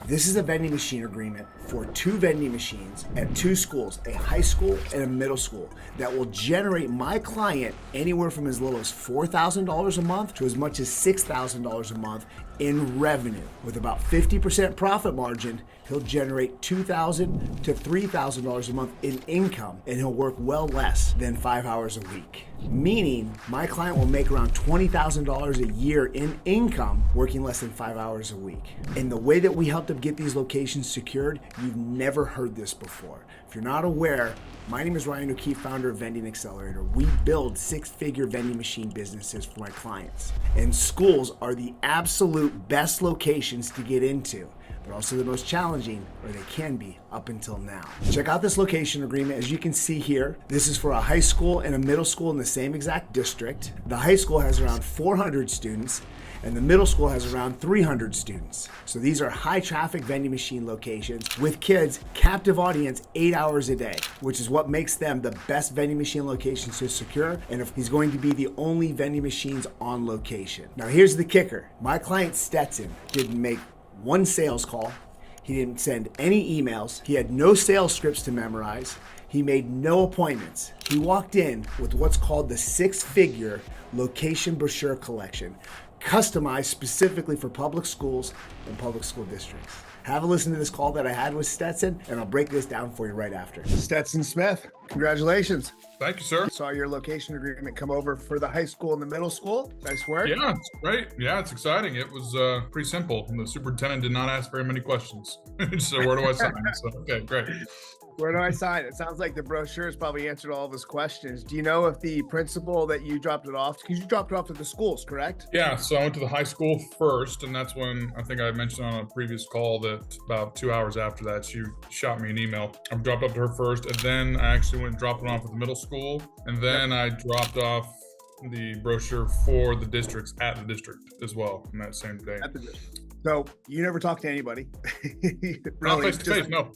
This is a vending machine agreement for 2 vending machines at 2 schools, a high school and a middle school, that will generate my client anywhere from as little as $4,000 a month to as much as $6,000 a month in revenue. With about 50% profit margin, he'll generate $2,000 to $3,000 a month in income, and he'll work well less than 5 hours a week. Meaning, my client will make around $20,000 a year in income working less than 5 hours a week. And the way that we helped them get these locations secured, you've never heard this before. If you're not aware, my name is Ryan O'Keefe, founder of Vending Accelerator. We build 6-figure vending machine businesses for my clients. And schools are the absolute best locations to get into. They're also the most challenging, or they can be up until now. Check out this location agreement. As you can see here, this is for a high school and a middle school in the same exact district. The high school has around 400 students, and the middle school has around 300 students. So these are high traffic vending machine locations with kids, captive audience 8 hours a day, which is what makes them the best vending machine locations to secure. And if he's going to be the only vending machines on location. Now here's the kicker. My client Stetson didn't make one sales call. He didn't send any emails. He had no sales scripts to memorize. He made no appointments. He walked in with what's called the 6-figure Location Brochure Collection, customized specifically for public schools and public school districts. Have a listen to this call that I had with Stetson, and I'll break this down for you right after. Stetson Smith, congratulations. Thank you, sir. Saw your location agreement come over for the high school and the middle school. Nice work. Yeah, it's great. Yeah, it's exciting. It was pretty simple. The superintendent did not ask very many questions. So where do I sign? So, okay, great. Where do I sign? It sounds like the brochures probably answered all of his questions. Do you know if the principal that you dropped it off, because you dropped it off to the schools, correct? Yeah, so I went to the high school first, and that's when I think I mentioned on a previous call that about 2 hours after that, she shot me an email. I dropped up to her first, and then I actually went and dropped it off at the middle school, and then I dropped off the brochure for the districts at the district as well on that same day. So you never talked to anybody? Not face to face, no.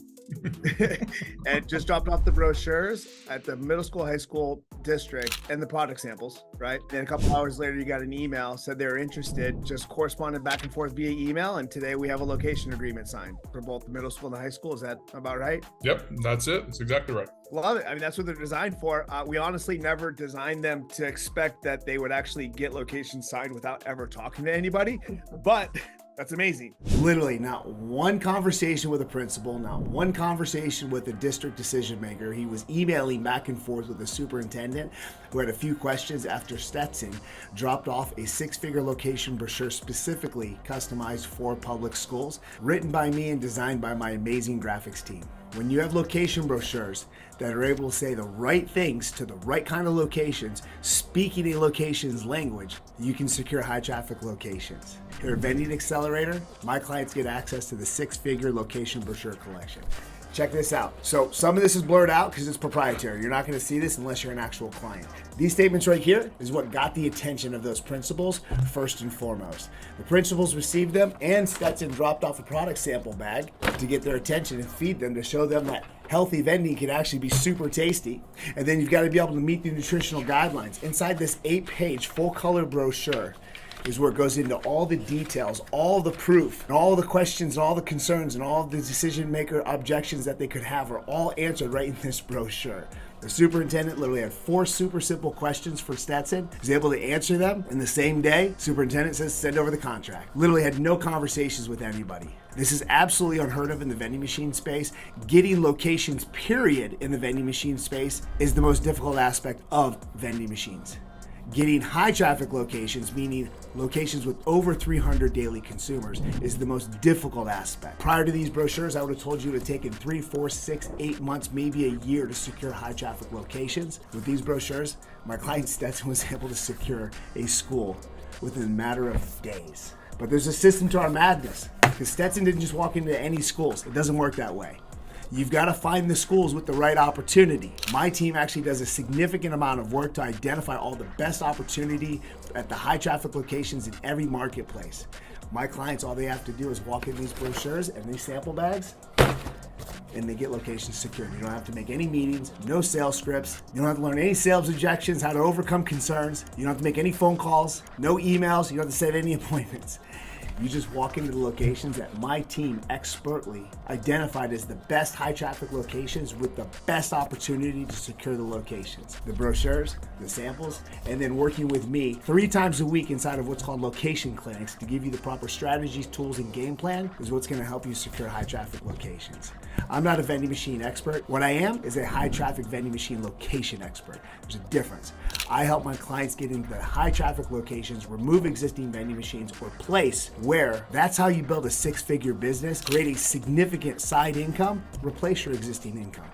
And just dropped off the brochures at the middle school, high school district and the product samples, right? Then a couple hours later, you got an email, said they were interested, just corresponded back and forth via email. And today we have a location agreement signed for both the middle school and the high school. Is that about right? Yep, that's it. That's exactly right. Love it. I mean, that's what they're designed for. We honestly never designed them to expect that they would actually get locations signed without ever talking to anybody, but that's amazing. Literally not one conversation with a principal, not one conversation with a district decision maker. He was emailing back and forth with the superintendent, who had a few questions after Stetson dropped off a 6-figure location brochure specifically customized for public schools, written by me and designed by my amazing graphics team. When you have location brochures that are able to say the right things to the right kind of locations, speaking a location's language, you can secure high traffic locations. Here at Vending Accelerator, my clients get access to the 6-figure Location Brochure Collection. Check this out. So some of this is blurred out because it's proprietary. You're not going to see this unless you're an actual client. These statements right here is what got the attention of those principals first and foremost. The principals received them, and Stetson dropped off a product sample bag to get their attention and feed them, to show them that healthy vending can actually be super tasty. And then you've got to be able to meet the nutritional guidelines. Inside this 8-page full color brochure is where it goes into all the details, all the proof, and all the questions, and all the concerns, and all the decision maker objections that they could have are all answered right in this brochure. The superintendent literally had 4 super simple questions for Stetson. He was able to answer them in the same day. Superintendent says, send over the contract. Literally had no conversations with anybody. This is absolutely unheard of in the vending machine space. Getting locations, period, in the vending machine space is the most difficult aspect of vending machines. Getting high traffic locations, meaning locations with over 300 daily consumers, is the most difficult aspect. Prior to these brochures, I would have told you it would have taken 3, 4, 6, 8 months, maybe a year to secure high traffic locations. With these brochures, my client Stetson was able to secure a school within a matter of days. But there's a system to our madness, because Stetson didn't just walk into any schools. It doesn't work that way. You've got to find the schools with the right opportunity. My team actually does a significant amount of work to identify all the best opportunity at the high traffic locations in every marketplace. My clients, all they have to do is walk in these brochures and these sample bags, and they get locations secured. You don't have to make any meetings, no sales scripts. You don't have to learn any sales objections, how to overcome concerns. You don't have to make any phone calls, no emails. You don't have to set any appointments. You just walk into the locations that my team expertly identified as the best high traffic locations with the best opportunity to secure the locations. The brochures, the samples, and then working with me 3 times a week inside of what's called location clinics to give you the proper strategies, tools, and game plan is what's gonna help you secure high traffic locations. I'm not a vending machine expert. What I am is a high traffic vending machine location expert. There's a difference. I help my clients get into the high traffic locations, remove existing vending machines, or place where that's how you build a 6-figure business, create a significant side income, replace your existing income,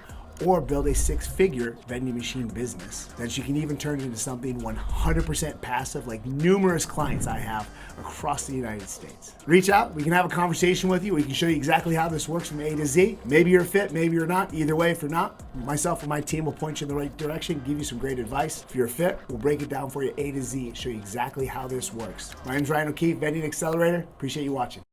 or build a 6-figure vending machine business that you can even turn into something 100% passive like numerous clients I have across the United States. Reach out, we can have a conversation with you. We can show you exactly how this works from A to Z. Maybe you're a fit, maybe you're not. Either way, if you're not, myself and my team will point you in the right direction, give you some great advice. If you're a fit, we'll break it down for you A to Z, show you exactly how this works. My name's Ryan O'Keefe, Vending Accelerator. Appreciate you watching.